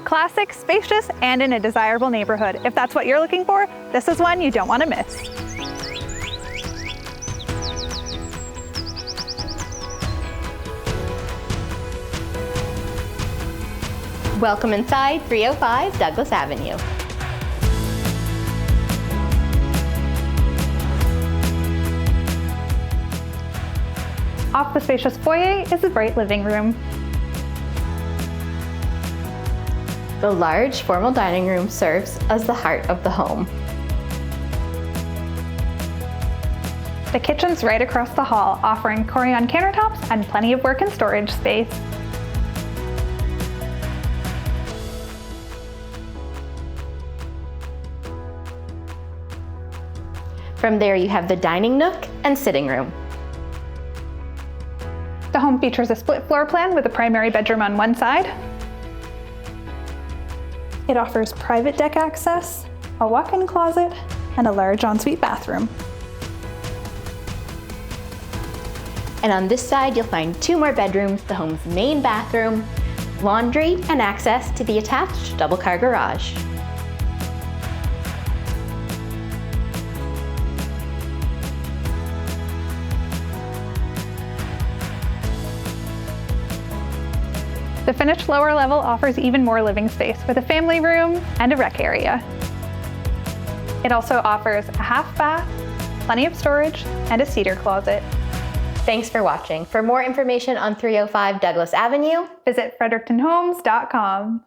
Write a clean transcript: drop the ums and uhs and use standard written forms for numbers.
Classic, spacious, and in a desirable neighborhood. If that's what you're looking for, this is one you don't want to miss. Welcome inside 305 Douglas Avenue. Off the spacious foyer is the bright living room. The large formal dining room serves as the heart of the home. The kitchen's right across the hall, offering Corian countertops and plenty of work and storage space. From there you have the dining nook and sitting room. The home features a split floor plan with a primary bedroom on one side. It offers private deck access, a walk-in closet, and a large ensuite bathroom. And on this side you'll find two more bedrooms, the home's main bathroom, laundry, and access to the attached double-car garage. The finished lower level offers even more living space with a family room and a rec area. It also offers a half bath, plenty of storage, and a cedar closet. Thanks for watching. For more information on 305 Douglas Avenue, visit frederictonhomes.com.